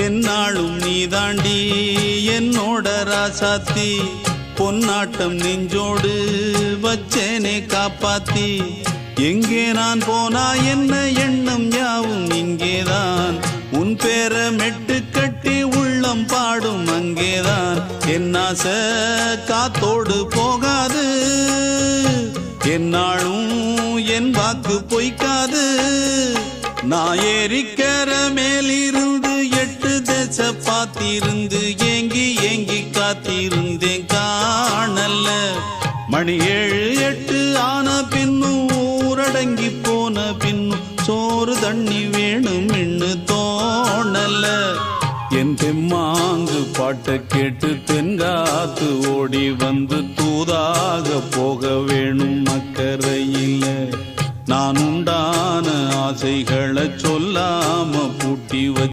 என்னாலும் நீதாண்டி என்னோட ராசாத்தி பொன்னாட்டம் நெஞ்சோடு வச்சேனே காப்பாத்தி எங்கே நான் போனா என்ன எண்ணம் யாவும் இங்கேதான் உன் பேர மெட்டு கட்டி உள்ளம் பாடும் அங்கேதான் என் ஆசை காத்தோடு போகாது என்னாலும் என் வாக்கு பொய்க்காது நான் ஏறிக்கிற மேலிருந்து 8 தேச பார்த்திருந்து ஏங்கி ஏங்கி காத்திருந்தேன் காணல்ல மணி 7 8 ஆன பின்னும் ஊரடங்கி போன பின்னும் சோறு தண்ணி வேணும் என்று தோணல என் தெம்மாங்கு பாட்டை கேட்டு தென்காத்து ஓடி வந்து தூதாக போக வேணும் அக்கறையில் நான் உண்டான ஆசைகளை சொல்லாம பூட்டி